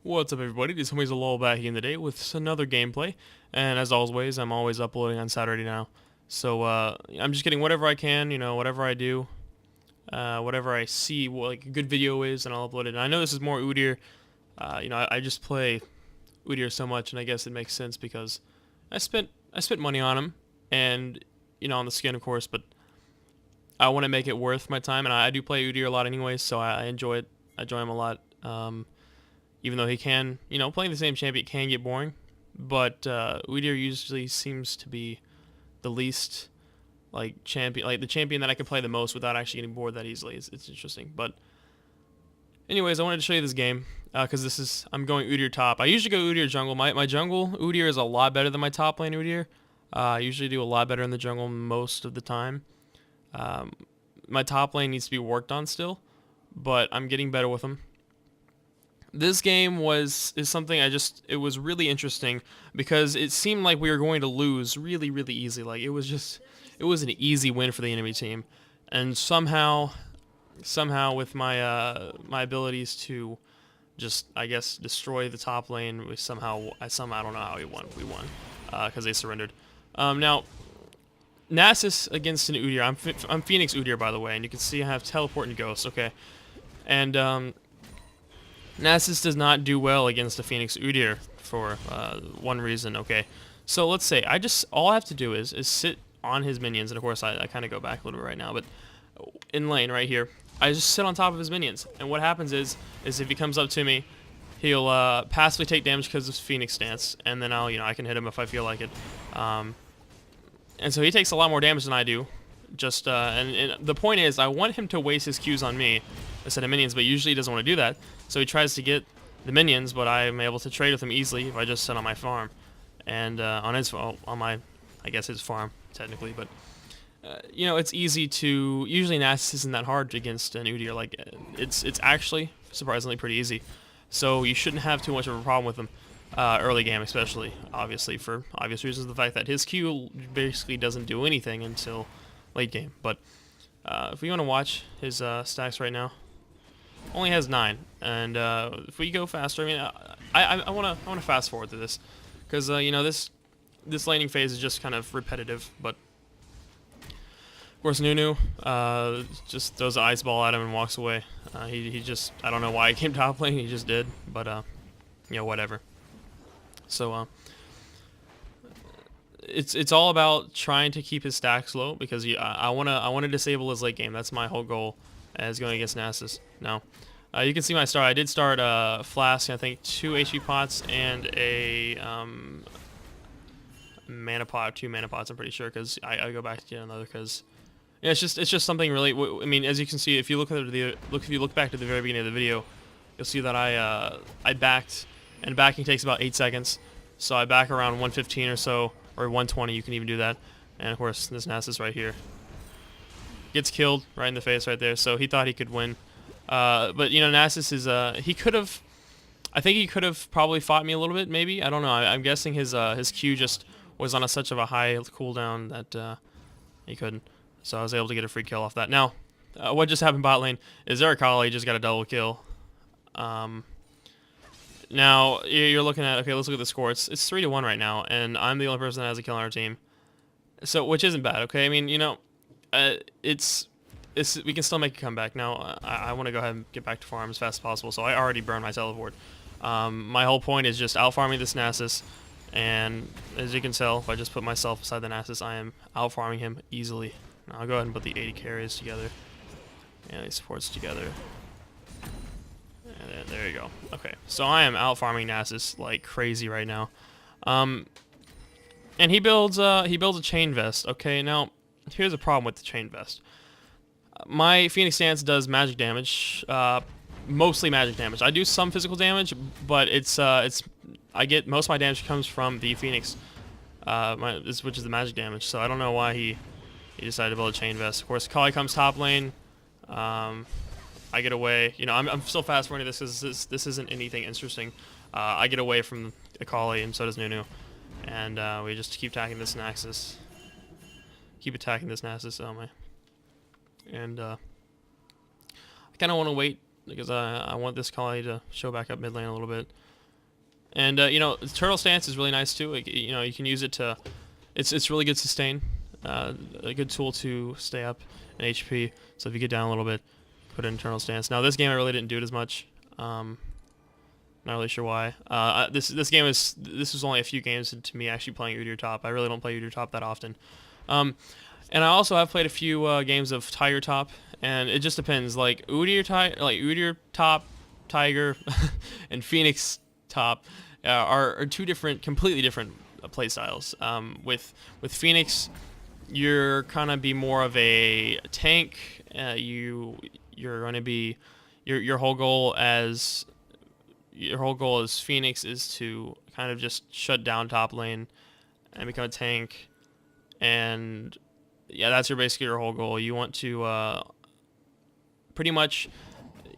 What's up, everybody? This is LoL back in the day with another gameplay, and as always, I'm always uploading on Saturday now. So I'm just getting whatever I can, whatever I do, whatever I see, what like a good video is, and I'll upload it. And I know this is more Udyr. I just play Udyr so much, and I guess it makes sense because I spent money on him, and on the skin, of course, but I want to make it worth my time, and I do play Udyr a lot anyway, so I enjoy it. I enjoy him a lot. Even though he can, playing the same champion can get boring, but Udyr usually seems to be the least champion, like the champion that I can play the most without actually getting bored that easily. It's interesting. But anyways, I wanted to show you this game because I'm going Udyr top. I usually go Udyr jungle. My jungle Udyr is a lot better than my top lane Udyr. I usually do a lot better in the jungle most of the time. My top lane needs to be worked on still, but I'm getting better with him. This game is something it was really interesting because it seemed like we were going to lose really easy. Like it was an easy win for the enemy team, and somehow with my my abilities to just I guess destroy the top lane, I don't know how we won because they surrendered. Now Nasus against an Udyr. I'm Pheonix Udyr, by the way, and you can see I have teleport and ghost. Okay, and Nasus does not do well against a Pheonix Udyr for one reason, okay? So let's say all I have to do is sit on his minions, and of course I kind of go back a little bit right now, but in lane right here, I just sit on top of his minions, and what happens is if he comes up to me, he'll passively take damage because of his Phoenix stance, and then I can hit him if I feel like it. And so he takes a lot more damage than I do. And the point is, I want him to waste his Qs on me instead of minions, but usually he doesn't want to do that. So he tries to get the minions, but I'm able to trade with him easily if I just sit on my farm, and I guess his farm technically. But it's easy to. Usually Nasus isn't that hard against an Udyr. Like it's actually surprisingly pretty easy. So you shouldn't have too much of a problem with him early game, especially obviously for obvious reasons. The fact that his Q basically doesn't do anything until late game. But if we want to watch his stacks right now, only has 9, and if we go faster, I mean, I want to fast forward to this because this laning phase is just kind of repetitive. But of course, Nunu just throws the ice ball at him and walks away. He just I don't know why he came top lane. He just did, but whatever. So it's all about trying to keep his stacks low because I wanna disable his late game. That's my whole goal as going against Nasus. Now, you can see my start. I did start Flask, I think 2 HP pots and a mana pot, 2 mana pots. I'm pretty sure because I go back to get another because it's just something really. I mean, as you can see, if you look back to the very beginning of the video, you'll see that I backed, and backing takes about 8 seconds. So I back around 115 or so, or 120. You can even do that. And of course, this Nasus right here gets killed right in the face right there. So he thought he could win. But Nasus is I think he could have probably fought me a little bit, maybe. I don't know. I'm guessing his Q just was on such of a high cooldown that he couldn't. So I was able to get a free kill off that. Now, what just happened bot lane is Akali just got a double kill. Now you're looking at, okay, let's look at the score. It's 3-1 right now, and I'm the only person that has a kill on our team. So which isn't bad, okay? I mean, we can still make a comeback. Now, I want to go ahead and get back to farm as fast as possible, so I already burned my teleport. My whole point is just out-farming this Nasus, and as you can tell, if I just put myself beside the Nasus, I am out-farming him easily. Now, I'll go ahead and put the 80 carries together, and the supports together. And then, there you go. Okay, so I am out-farming Nasus like crazy right now. And he builds a chain vest, okay? Now, here's a problem with the chain vest. My Phoenix stance does magic damage, mostly magic damage. I do some physical damage, but I get most of my damage comes from the Phoenix, which is the magic damage. So I don't know why he decided to build a chain vest. Of course, Akali comes top lane. I get away. I'm still fast forwarding this because this isn't anything interesting. I get away from Akali, and so does Nunu, and we just keep attacking this Nasus. Keep attacking this Nasus. Oh my. And I kind of want to wait because I want this Kali to show back up mid lane a little bit. And you know, turtle stance is really nice too. Like, you know, you can use it to, it's really good sustain, a good tool to stay up in HP. So if you get down a little bit, put it in turtle stance. Now this game I really didn't do it as much. Not really sure why. This was only a few games into me actually playing Udyr top. I really don't play Udyr top that often. And I also have played a few games of Tiger top, and it just depends. Like Udyr top, Tiger, and Pheonix top are two completely different play styles. With Pheonix, you're gonna be more of a tank. You're gonna be your whole goal as Pheonix is to kind of just shut down top lane and become a tank, and yeah, that's basically your whole goal. You want to pretty much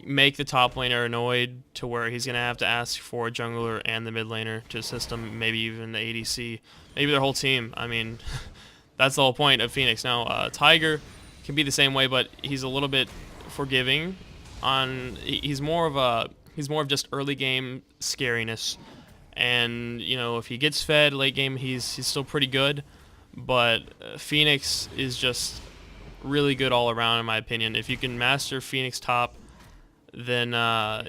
make the top laner annoyed to where he's gonna have to ask for a jungler and the mid laner to assist him, maybe even the ADC, maybe their whole team. I mean, that's the whole point of Pheonix. Now, Tiger can be the same way, but he's a little bit forgiving. He's more of just early game scariness, and you know, if he gets fed late game, he's still pretty good. But Pheonix is just really good all around, in my opinion. If you can master Pheonix top, then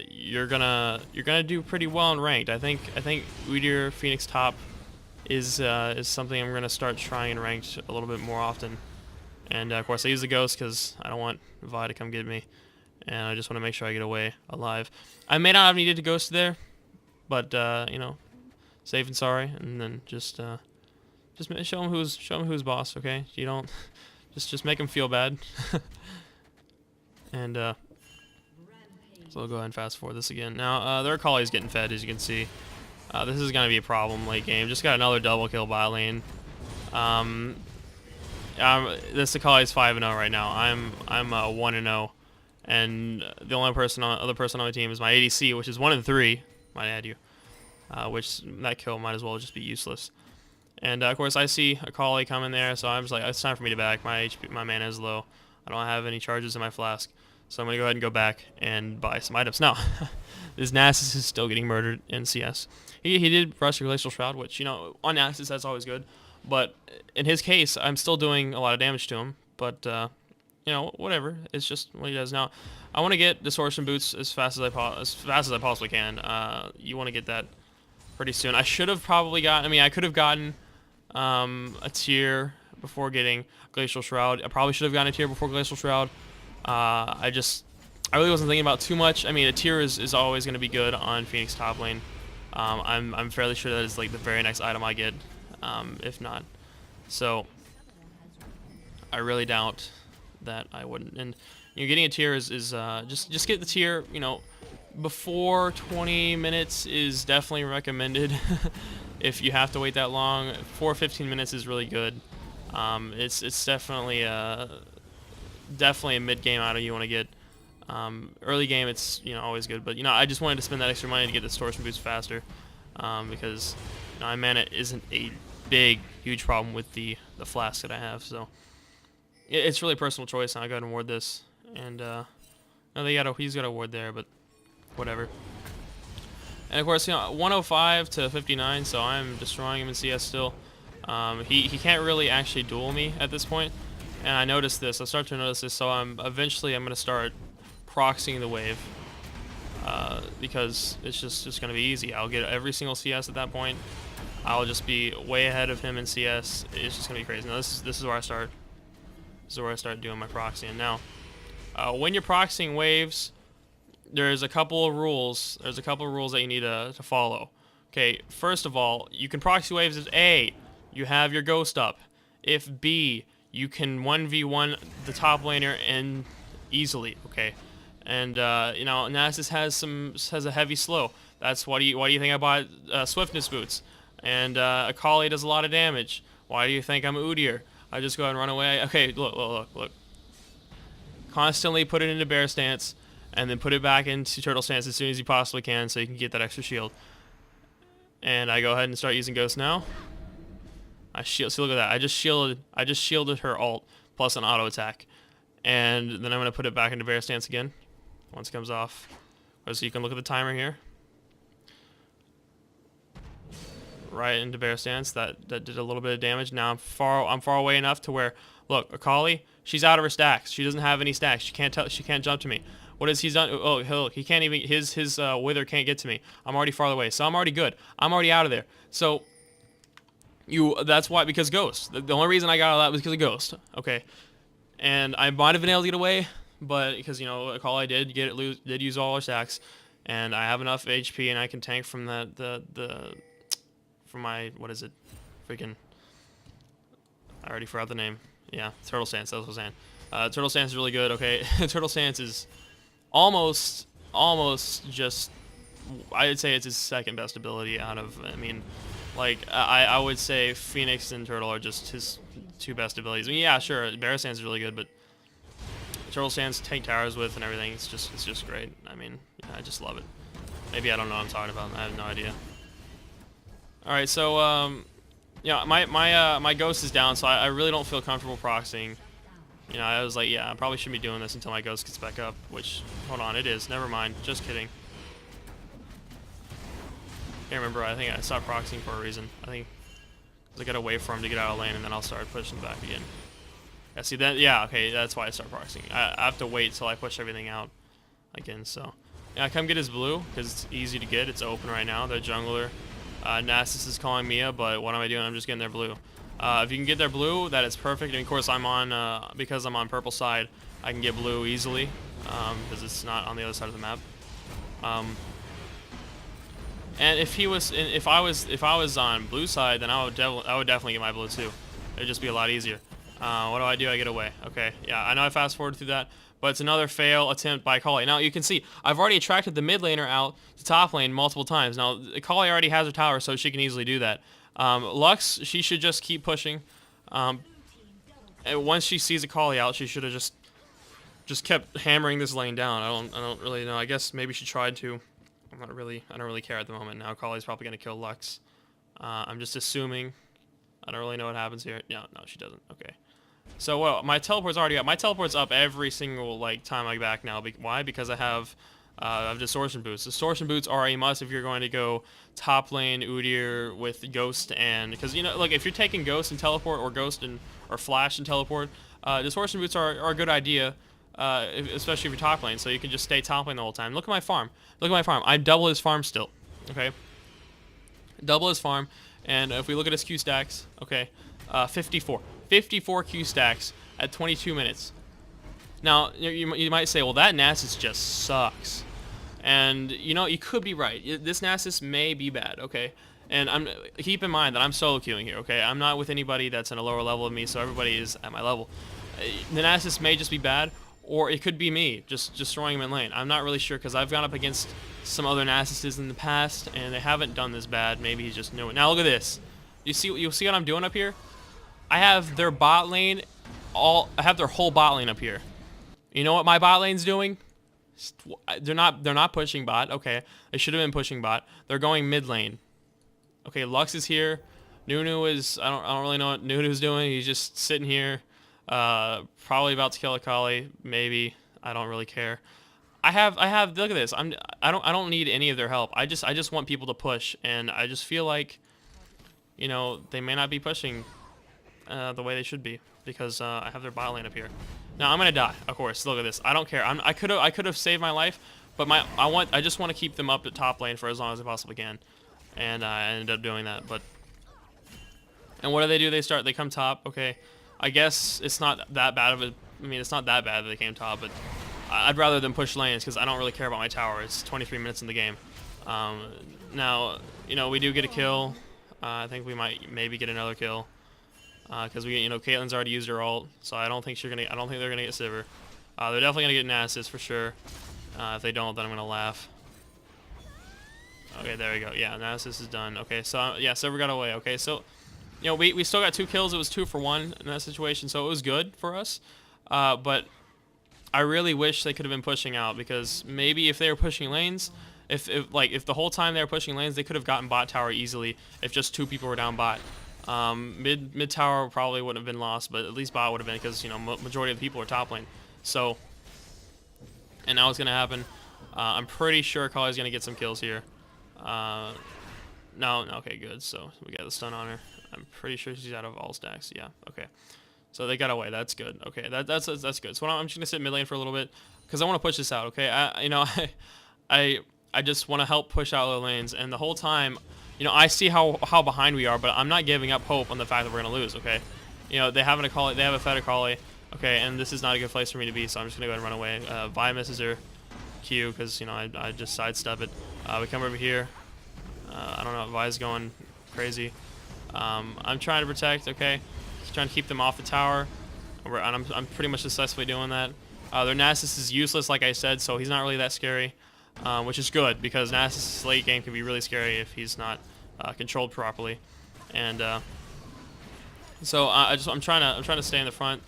you're gonna do pretty well in ranked. I think Udyr Pheonix top is something I'm gonna start trying in ranked a little bit more often. And of course, I use the ghost because I don't want Vi to come get me, and I just want to make sure I get away alive. I may not have needed to ghost there, but you know, safe and sorry, and then just show him who's boss, okay? You don't just make him feel bad. And so I'll go ahead and fast forward this again. Now their Akali's getting fed, as you can see. This is gonna be a problem late game. Just got another double kill bot lane. This Akali's 5-0 right now. I'm 1-0, and the only other person on my team is my ADC, which is 1-3. Might add you, which that kill might as well just be useless. And of course, I see Akali coming there, so I'm just like, it's time for me to back. My mana is low. I don't have any charges in my flask, so I'm gonna go ahead and go back and buy some items. Now, this Nasus is still getting murdered in CS. He did rush a Glacial Shroud, which, you know, on Nasus that's always good. But in his case, I'm still doing a lot of damage to him. But you know, whatever. It's just what he does. Now, I want to get Distortion Boots as fast as I possibly can. You want to get that pretty soon. I should have probably gotten. I mean, I could have gotten a tier before getting Glacial Shroud. I probably should have gotten a tier before Glacial Shroud. I really wasn't thinking about too much. I mean, a tier is always going to be good on Pheonix top lane. I'm fairly sure that is like the very next item I get, if not. So I really doubt that I wouldn't. And you know, getting a tier is just get the tier. You know, before 20 minutes is definitely recommended. If you have to wait that long, 15 minutes is really good. It's definitely a mid game item you want to get. Early game, it's, you know, always good, but you know, I just wanted to spend that extra money to get the Distortion Boost faster, because you know, my mana isn't a huge problem with the flask that I have. So it's really a personal choice, and I go ahead and ward this. And no, he's got a ward there, but whatever. And of course, you know, 105 to 59, so I'm destroying him in CS still. He can't really actually duel me at this point, and I noticed this. I start to notice this, so eventually I'm gonna start proxying the wave, because it's just gonna be easy. I'll get every single CS at that point. I'll just be way ahead of him in CS. It's just gonna be crazy. Now this is where I start. This is where I start doing my proxying. Now, when you're proxying waves, there's a couple of rules. There's a couple of rules that you need to follow. Okay, first of all, you can proxy waves if A, you have your ghost up. If B, you can 1v1 the top laner and easily. Okay, and you know, Nasus has a heavy slow. That's why do you think I bought swiftness boots? And Akali does a lot of damage. Why do you think I'm Udyr? I just go ahead and run away. Okay, look. Constantly put it into bear stance, and then put it back into turtle stance as soon as you possibly can, so you can get that extra shield. And I go ahead and start using ghost now. I shield. See, look at that. I just shielded her ult plus an auto attack, and then I'm gonna put it back into bear stance again. once it comes off. So you can look at the timer here. Right into bear stance. That did a little bit of damage. Now I'm far away enough to where, look, Akali, she's out of her stacks. She doesn't have any stacks. She can't jump to me. What has he done? Oh, he can't even, his wither can't get to me. I'm already farther away, so I'm already good. I'm already out of there. So that's why, because Ghost. The only reason I got out of that was because of Ghost. Okay, and I might have been able to get away, but because, you know, Akali did use all her stacks, and I have enough HP and I can tank from from my, what is it, freaking, I already forgot the name. Yeah, Turtle Stance, that's what I was saying. Turtle Stance is really good, okay. Turtle Stance is almost just, I would say it's his second best ability out of, I mean, like, I would say Phoenix and Turtle are just his two best abilities. I mean, yeah, sure, Bear Stance is really good, but Turtle Stance, tank towers with and everything, it's just great. I mean, yeah, I just love it. Maybe I don't know what I'm talking about, I have no idea. Alright, so, yeah, my Ghost is down, so I really don't feel comfortable proxying. You know, I was like, yeah, I probably shouldn't be doing this until my Ghost gets back up, which, hold on, it is. Never mind. Just kidding. Can't remember. I think I stopped proxying for a reason. I think I gotta wait for him to get out of lane, and then I'll start pushing back again. Yeah, see, that, yeah, okay, that's why I start proxying. I have to wait till I push everything out again, so. Yeah, come get his blue, because it's easy to get. It's open right now. The jungler. Nasus is calling Mia, but what am I doing? I'm just getting their blue. If you can get their blue, that is perfect. And of course, I'm on because I'm on purple side, I can get blue easily because it's not on the other side of the map. And if I was on blue side, then I would definitely get my blue too. It'd just be a lot easier. What do? I get away. Okay, yeah, I know I fast forwarded through that, but it's another fail attempt by Akali. Now you can see I've already attracted the mid laner out to top lane multiple times. Now Akali already has her tower, so she can easily do that. Lux, she should just keep pushing. And once she sees Akali out, she should have just kept hammering this lane down. I don't really know. I guess maybe she tried to. I don't really care at the moment. Now Akali's probably gonna kill Lux. I'm just assuming. I don't really know what happens here. No, she doesn't. Okay. So, well, my teleport's already up. My teleport's up every single, like, time I back now. Why? Because I have distortion boots. Distortion boots are a must if you're going to go top lane Udyr with Ghost, and because, you know, look, if you're taking Ghost and teleport, or Ghost and or Flash and teleport, distortion boots are a good idea, especially if you're top lane, so you can just stay top lane the whole time. Look at my farm. Look at my farm. I double his farm still. Okay. Double his farm, and if we look at his Q stacks, okay, 54 Q stacks at 22 minutes. Now, you might say, well, that Nasus just sucks. And, you know, you could be right. This Nasus may be bad, okay? And keep in mind that I'm solo queuing here, okay? I'm not with anybody that's in a lower level of me, so everybody is at my level. The Nasus may just be bad, or it could be me just destroying him in lane. I'm not really sure, because I've gone up against some other Nasuses in the past, and they haven't done this bad. Maybe he's just new. Now, look at this. You'll see what I'm doing up here? I have their bot lane, I have their whole bot lane up here. You know what my bot lane's doing? They're not pushing bot. Okay, they should have been pushing bot. They're going mid lane. Okay, Lux is here. Nunu is, I don't really know what Nunu's doing. He's just sitting here, probably about to kill Akali. Maybe, I don't really care. I have. Look at this. I don't need any of their help. I just want people to push, and I just feel like, you know, they may not be pushing the way they should be, because I have their bot lane up here. Now I'm gonna die, of course. Look at this. I don't care. I could have saved my life, but I just want to keep them up at top lane for as long as I possibly can, and I ended up doing that. And what do? They come top. Okay, I guess it's not that bad of a. I mean, it's not that bad that they came top, but I'd rather them push lanes because I don't really care about my tower. It's 23 minutes in the game. Now, you know, we do get a kill. I think we might maybe get another kill. Because you know, Caitlyn's already used her ult, so I don't think they're gonna get Sivir. They're definitely gonna get Nasus for sure. If they don't, then I'm gonna laugh. Okay, there we go. Yeah, Nasus is done. Okay, so yeah, Sivir got away. Okay, so you know, we still got 2 kills. It was 2 for 1 in that situation, so it was good for us. But I really wish they could have been pushing out, because maybe if they were pushing lanes, if the whole time they were pushing lanes, they could have gotten bot tower easily if just 2 people were down bot. Mid tower probably wouldn't have been lost, but at least bot would have been, because, you know, majority of the people are top lane. So And now what's gonna happen? I'm pretty sure Kali's gonna get some kills here. No, okay, good. So we got the stun on her. I'm pretty sure she's out of all stacks. Yeah, okay. So they got away. That's good. Okay, that's good. So I'm just gonna sit mid lane for a little bit because I want to push this out. Okay, I just want to help push out the lanes, and the whole time, I see how behind we are, but I'm not giving up hope on the fact that we're gonna lose. Okay, they have a Kali, they have a fed Kali. Okay, and this is not a good place for me to be, so I'm just gonna go ahead and run away. Vi misses her Q because I just sidestep it. We come over here. I don't know. Vi's going crazy. I'm trying to protect. Okay, just trying to keep them off the tower. And I'm pretty much successfully doing that. Their Nasus is useless, like I said, so he's not really that scary, which is good because Nasus' late game can be really scary if he's not controlled properly. And so I'm trying to stay in the front,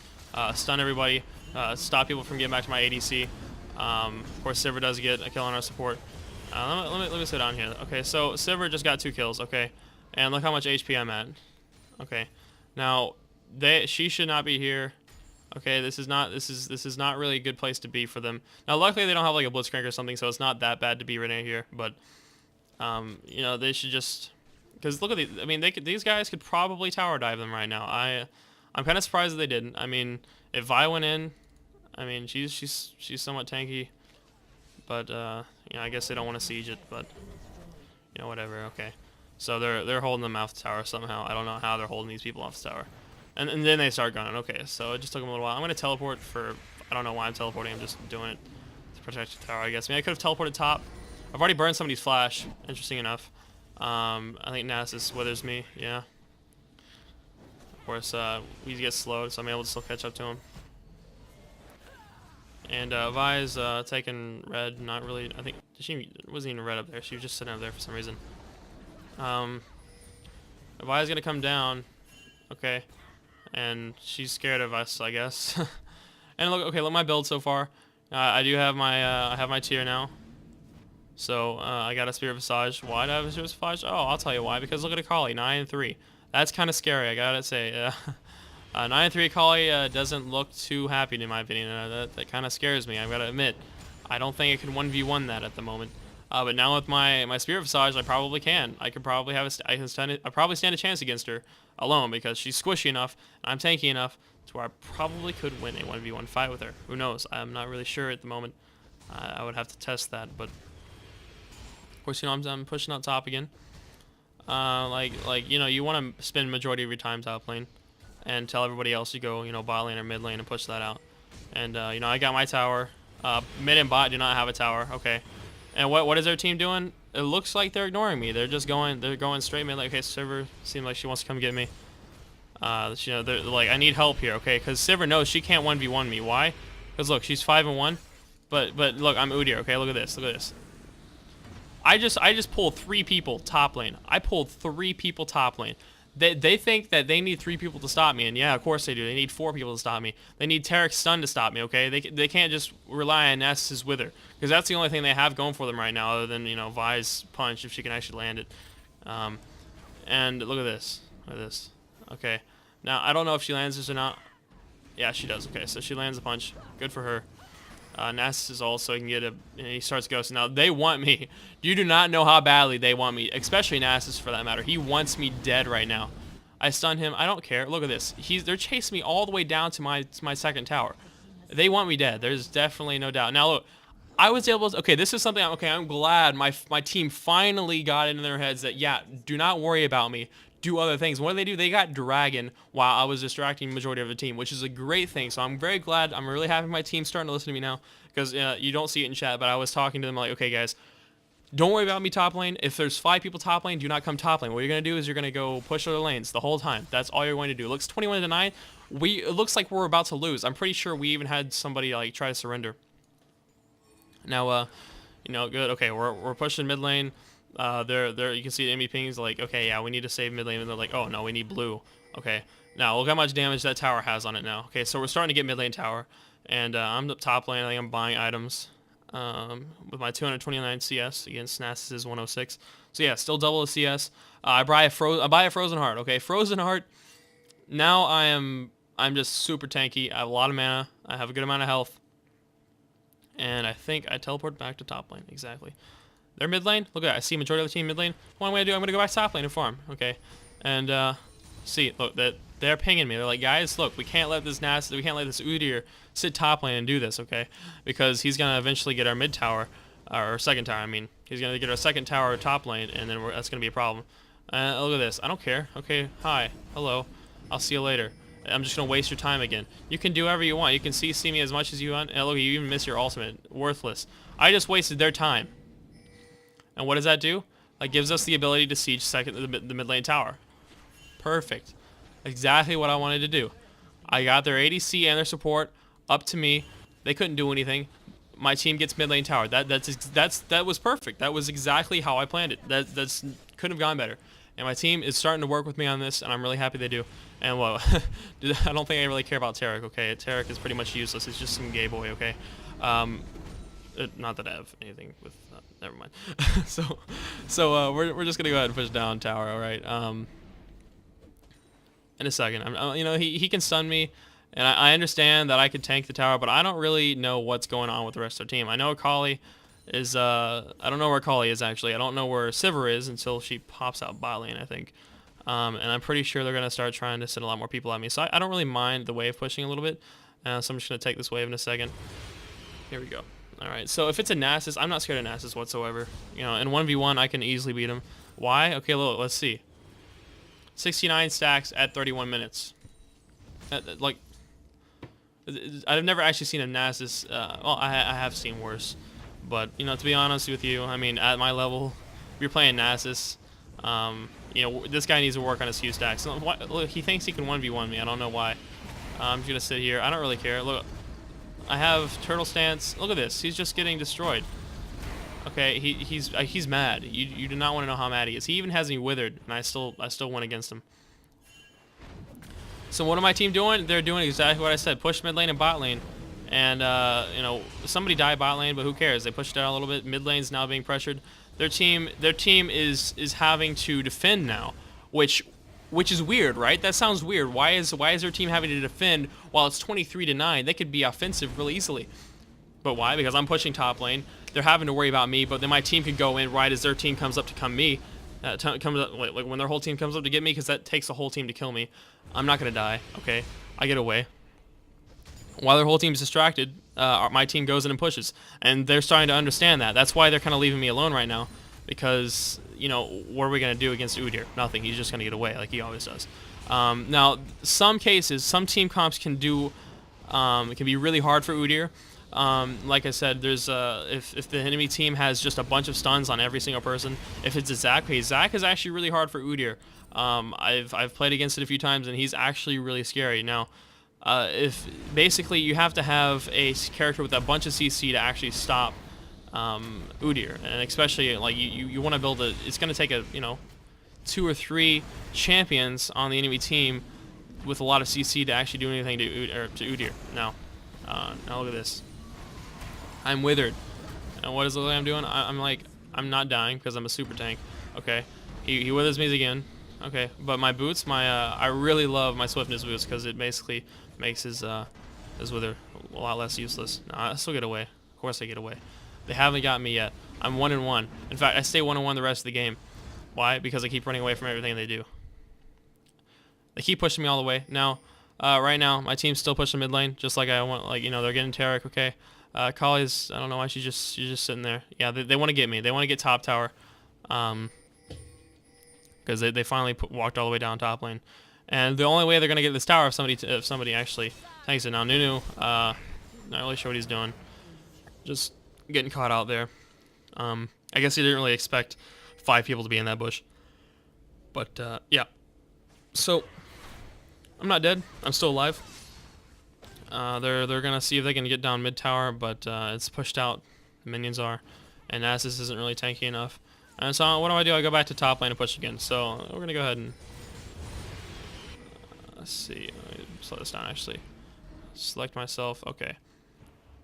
stun everybody, stop people from getting back to my ADC. Of course, Sivir does get a kill on our support. Let me sit down here. Okay, so Sivir just got 2 kills. Okay, and look how much HP I'm at. Okay, now she should not be here. Okay, this is not really a good place to be for them. Now, luckily they don't have like a blitzcrank or something, so it's not that bad to be right here. But they should just, because look at these. I mean, these guys could probably tower dive them right now. I'm kind of surprised that they didn't. I mean, if Vi went in, I mean she's somewhat tanky, but I guess they don't want to siege it, but whatever. Okay, so they're holding them off the tower somehow. I don't know how they're holding these people off the tower. And then they start gunning. Okay, so it just took them a little while. I'm going to teleport for... I don't know why I'm teleporting. I'm just doing it to protect the tower, I guess. I mean, I could have teleported top. I've already burned somebody's flash, interesting enough. I think Nasus withers me, yeah. Of course, we get slowed, so I'm able to still catch up to him. And Vi's taking red, not really... I think she wasn't even red up there. She was just sitting up there for some reason. Vi's going to come down. Okay. And she's scared of us, I guess. And look my build so far. I do have my tier now. So I got a Spirit Visage. Why do I have a Spirit Visage? Oh, I'll tell you why. Because look at Akali, 9-3. That's kind of scary, I gotta say. 9-3 Akali doesn't look too happy in my opinion. That kind of scares me, I've got to admit. I don't think I can 1v1 that at the moment. But now with my Spirit Visage, I probably can. I could probably I probably stand a chance against her alone because she's squishy enough and I'm tanky enough to where I probably could win a 1v1 fight with her. Who knows? I'm not really sure at the moment. I would have to test that, but of course, I'm pushing out top again. You want to spend majority of your time top lane and tell everybody else to go, bot lane or mid lane and push that out. And I got my tower. Mid and bot do not have a tower. Okay. And what is their team doing? It looks like they're ignoring me. They're going straight mid. Like, okay, Sivir seems like she wants to come get me. They're like, I need help here, okay? Because Sivir knows she can't 1v1 me. Why? Because look, she's 5-1. But look, I'm Udyr, okay? Look at this. Look at this. I just pulled 3 people top lane. I pulled 3 people top lane. They think that they need 3 people to stop me, and yeah, of course they do. They need 4 people to stop me. They need Tarek's stun to stop me, okay? They can't just rely on Nasus' wither, because that's the only thing they have going for them right now, other than Vi's punch if she can actually land it. And look at this. Look at this. Okay. Now I don't know if she lands this or not. Yeah, she does. Okay, so she lands the punch. Good for her. Nasus is also he can get and he starts ghosting. Now they want me. You do not know how badly they want me, especially Nasus for that matter. He wants me dead right now. I stun him. I don't care. Look at this. They're chasing me all the way down to my second tower. They want me dead. There's definitely no doubt. Now look, I was able to. Okay, this is something. Okay, I'm glad my team finally got it in their heads that yeah, do not worry about me. Do other things. What do? They got Dragon while I was distracting the majority of the team, which is a great thing. So I'm very glad. I'm really happy my team's starting to listen to me now because you don't see it in chat, but I was talking to them like, okay, guys, don't worry about me top lane. If there's 5 people top lane, do not come top lane. What you're going to do is you're going to go push other lanes the whole time. That's all you're going to do. It looks 21-9. It looks like we're about to lose. I'm pretty sure we even had somebody like try to surrender. Now, good. Okay, we're pushing mid lane. There you can see the enemy pings like, okay, yeah, we need to save mid lane, and they're like, oh no, we need blue. Okay, now look how much damage that tower has on it now. Okay, so we're starting to get mid lane tower, and I'm the top lane. I think I'm buying items with my 229 CS against Nasus' 106. So yeah, still double the CS. I buy a frozen heart. Okay, frozen heart. Now I'm just super tanky. I have a lot of mana. I have a good amount of health. And I think I teleport back to top lane. Exactly. They're mid lane. Look at that. I see majority of the team mid lane. What I'm going to do, I'm going to go back to top lane and farm. Okay. And, see, look, they're pinging me. They're like, guys, look, we can't let this Udyr sit top lane and do this, okay? Because he's going to eventually get our mid tower, or second tower, I mean. He's going to get our second tower top lane, and then that's going to be a problem. Look at this. I don't care. Okay, hi. Hello. I'll see you later. I'm just going to waste your time again. You can do whatever you want. You can see me as much as you want. And look, you even miss your ultimate. Worthless. I just wasted their time. And what does that do? That gives us the ability to siege the mid lane tower. Perfect. Exactly what I wanted to do. I got their ADC and their support up to me. They couldn't do anything. My team gets mid lane tower. That was perfect. That was exactly how I planned it. That's couldn't have gone better. And my team is starting to work with me on this, and I'm really happy they do. And well, I don't think I really care about Taric. Okay, Taric is pretty much useless. It's just some gay boy. Okay, not that I have anything with. Never mind. so we're just gonna go ahead and push down tower. All right. In a second, you know, he can stun me, and I understand that I could tank the tower, but I don't really know what's going on with the rest of their team. I know Akali is I don't know where Akali is actually. I don't know where Sivir is until she pops out bot lane, I think. And I'm pretty sure they're gonna start trying to send a lot more people at me. So I don't really mind the wave pushing a little bit. So I'm just gonna take this wave in a second. Here we go. All right. So if it's a Nasus, I'm not scared of Nasus whatsoever. You know, in 1v1, I can easily beat him. Why? Okay, look, let's see. 69 stacks at 31 minutes. Like, I've never actually seen a Nasus. Well, I have seen worse, but you know, to be honest with you, I mean, at my level, if you're playing Nasus, you know, this guy needs to work on his Q stacks. Look, he thinks he can 1v1 me. I don't know why. I'm just gonna sit here. I don't really care. Look, I have turtle stance. Look at this. He's just getting destroyed. Okay, he's mad. You do not want to know how mad he is. He even has me withered, and I still went against him. So what am my team doing? They're doing exactly what I said. Push mid lane and bot lane. And you know, somebody died bot lane, but who cares? They pushed it out a little bit. Mid lane's now being pressured. Their team is having to defend now, which is weird, right? That sounds weird. Why is their team having to defend while it's 23-9? They could be offensive really easily. But why? Because I'm pushing top lane. They're having to worry about me, but then my team could go in right as their team comes up to come me. Like when their whole team comes up to get me, because that takes the whole team to kill me. I'm not going to die, okay? I get away. While their whole team's distracted, my team goes in and pushes. And they're starting to understand that. That's why they're kind of leaving me alone right now. Because, you know, what are we going to do against Udyr? Nothing. He's just going to get away like he always does. Now, some cases, some team comps can do, it can be really hard for Udyr. Like I said, there's if the enemy team has just a bunch of stuns on every single person. If it's a Zac, hey, Zac is actually really hard for Udyr. I've played against it a few times, and he's actually really scary. Now, if basically you have to have a character with a bunch of CC to actually stop Udyr, and especially like you want to build a. It's going to take a 2 or 3 champions on the enemy team with a lot of CC to actually do anything to Udyr. Now look at this. I'm withered. And what is the way I'm doing? I'm not dying because I'm a super tank. Okay. He withers me again. Okay. But my boots, I really love my swiftness boots because it basically makes his wither a lot less useless. No, I still get away. Of course I get away. They haven't got me yet. I'm 1-1. In fact, I stay 1-1 the rest of the game. Why? Because I keep running away from everything they do. They keep pushing me all the way. Now, right now, my team's still pushing mid lane, just like I want. Like they're getting Taric. Okay, Kali's. I don't know why she's just sitting there. Yeah, they want to get me. They want to get top tower, because they finally walked all the way down top lane, and the only way they're gonna get this tower if somebody actually takes it. Now Nunu, not really sure what he's doing, just getting caught out there. I guess he didn't really expect 5 people to be in that bush, but yeah. So I'm not dead. I'm still alive. They're gonna see if they can get down mid tower, but it's pushed out. The minions are, and Nasus isn't really tanky enough. And so what do? I go back to top lane and push again. So we're gonna go ahead and let's see. Let me slow this down actually. Select myself. Okay.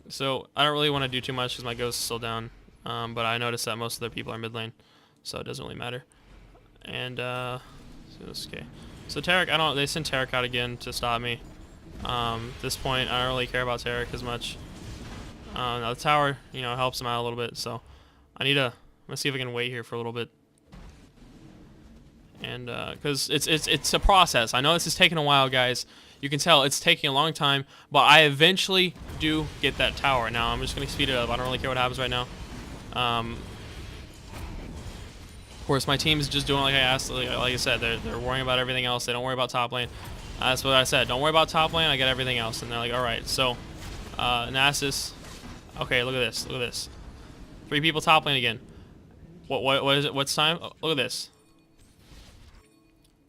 So I don't really want to do too much because my ghost is still down. But I noticed that most of their people are mid lane, so it doesn't really matter. And okay. So Taric, they sent Taric out again to stop me. At this point, I don't really care about Taric as much. Now the tower, helps him out a little bit. So I'm gonna see if I can wait here for a little bit. And because it's a process. I know this is taking a while, guys. You can tell it's taking a long time, but I eventually do get that tower. Now I'm just gonna speed it up. I don't really care what happens right now. Of course, my team is just doing like I asked. Like I said, they're worrying about everything else. They don't worry about top lane. That's what I said. Don't worry about top lane. I get everything else. And they're like, all right. So Nasus. Okay, look at this. Look at this. 3 people top lane again. What is it? What's time? Oh, look at this.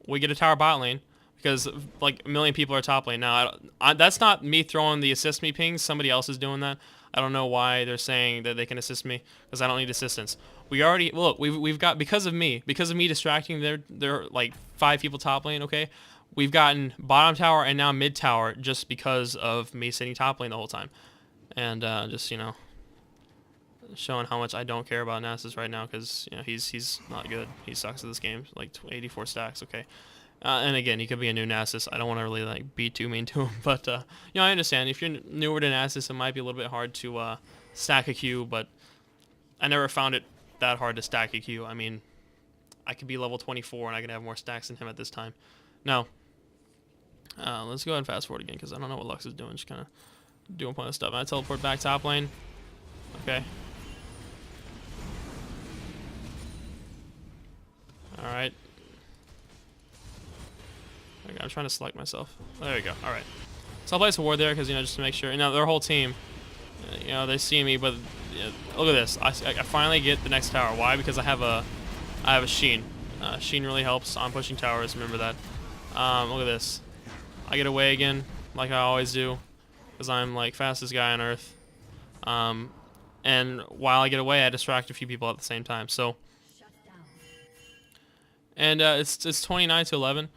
We get a tower bot lane because like a million people are top lane now. That's not me throwing the assist me pings. Somebody else is doing that. I don't know why they're saying that they can assist me because I don't need assistance. We already look. We've got because of me distracting their like 5 people top lane. Okay, we've gotten bottom tower and now mid tower just because of me sitting top lane the whole time, and just showing how much I don't care about Nasus right now because he's not good. He sucks at this game, like 84 stacks. Okay, and again, he could be a new Nasus. I don't want to really like be too mean to him, but I understand if you're newer to Nasus, it might be a little bit hard to stack a Q, but I never found it that hard to stack a Q. I mean, I could be level 24 and I can have more stacks than him at this time. Now, let's go ahead and fast forward again because I don't know what Lux is doing. Just kind of doing pointless stuff. I teleport back top lane. Okay. Alright. Okay, I'm trying to select myself. There we go. Alright. So I'll place a ward there because, just to make sure. Their whole team, they see me, but look at this. I finally get the next tower. Why? Because I have a Sheen. Sheen really helps on pushing towers. Remember that. Look at this. I get away again, like I always do, because I'm like fastest guy on earth. And while I get away, I distract a few people at the same time. So. And it's 29-11.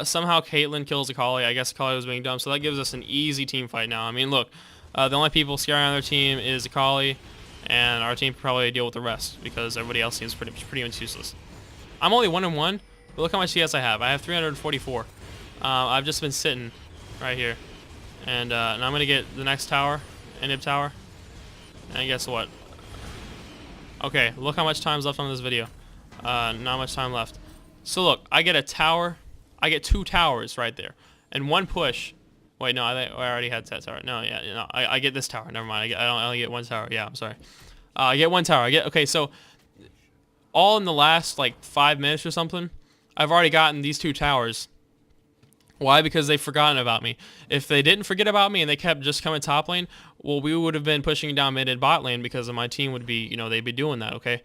Somehow Caitlyn kills Akali. I guess Akali was being dumb, so that gives us an easy team fight now. I mean, look, the only people scaring on their team is Akali, and our team can probably deal with the rest because everybody else seems pretty much useless. I'm only 1-1, but look how much CS I have. I have 344. I've just been sitting right here, and I'm gonna get the next tower, Inhib tower, and guess what? Okay, look how much time's left on this video. Not much time left. So look, I get a tower. I get 2 towers right there, and 1 push. Wait, no, I already had that tower. No, yeah, no, I get this tower. Never mind. I only get 1 tower. Yeah, I'm sorry. I get 1 tower. Okay. So all in the last like 5 minutes or something, I've already gotten these 2 towers. Why? Because they've forgotten about me. If they didn't forget about me and they kept just coming top lane, well, we would have been pushing down mid and bot lane because my team would be, they'd be doing that. Okay.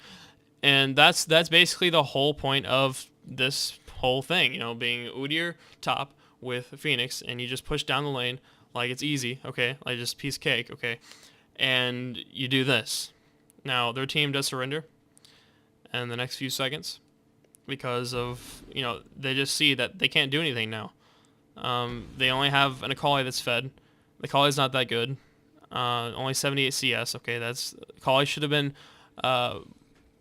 And that's basically the whole point of this whole thing, being Udyr top with Pheonix, and you just push down the lane like it's easy, okay, like just piece of cake, okay, and you do this. Now their team does surrender in the next few seconds because of they just see that they can't do anything now. They only have an Akali that's fed. The Akali's not that good. Only 78 CS. Okay, that's Akali should have been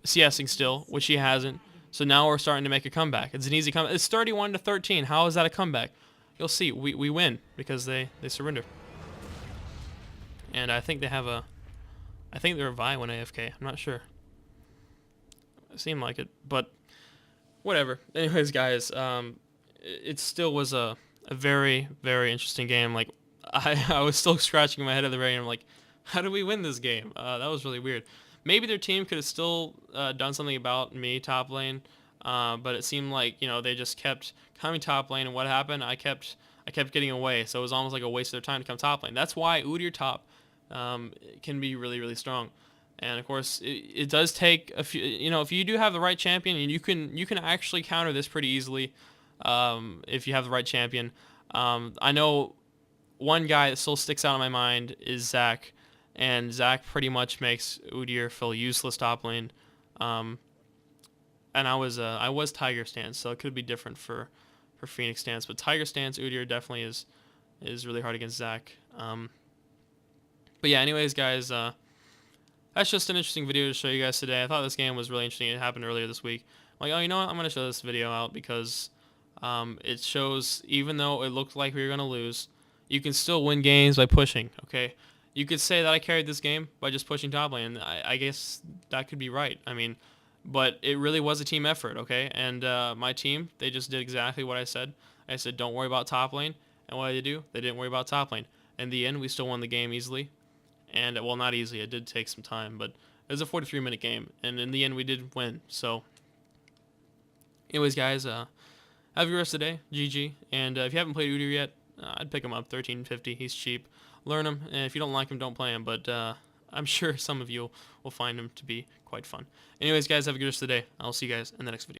CSing still, which he hasn't. So now we're starting to make a comeback. It's an easy comeback. It's 31-13. How is that a comeback? You'll see. We win because they surrender. And I think they have I think they're a Vi when AFK. I'm not sure. It seemed like it, but whatever. Anyways, guys, it still was a very, very interesting game. Like I was still scratching my head at the brain. I'm like, how do we win this game? That was really weird. Maybe their team could have still done something about me top lane, but it seemed like they just kept coming top lane, and what happened? I kept getting away, so it was almost like a waste of their time to come top lane. That's why Udyr top can be really, really strong, and of course it does take a few. If you do have the right champion, and you can actually counter this pretty easily if you have the right champion. I know one guy that still sticks out in my mind is Zac. And Zac pretty much makes Udyr feel useless top lane. And I was Tiger stance, so it could be different for Pheonix stance. But Tiger stance, Udyr definitely is really hard against Zac. But yeah, anyways, guys, that's just an interesting video to show you guys today. I thought this game was really interesting. It happened earlier this week. I'm like, oh, you know what? I'm going to show this video out because it shows, even though it looked like we were going to lose, you can still win games by pushing, okay? you could say that I carried this game by just pushing top lane. And I guess that could be right. I mean, but it really was a team effort, okay? And my team, they just did exactly what I said. I said, don't worry about top lane. And what did they do? They didn't worry about top lane. In the end, we still won the game easily. And, well, not easily. It did take some time, but it was a 43-minute game. And in the end, we did win. So, anyways, guys, have a good rest of the day. GG. And if you haven't played Udyr yet, I'd pick him up. 13.50. He's cheap. Learn him. And if you don't like him, don't play him. But I'm sure some of you will find him to be quite fun. Anyways, guys, have a good rest of the day. I'll see you guys in the next video.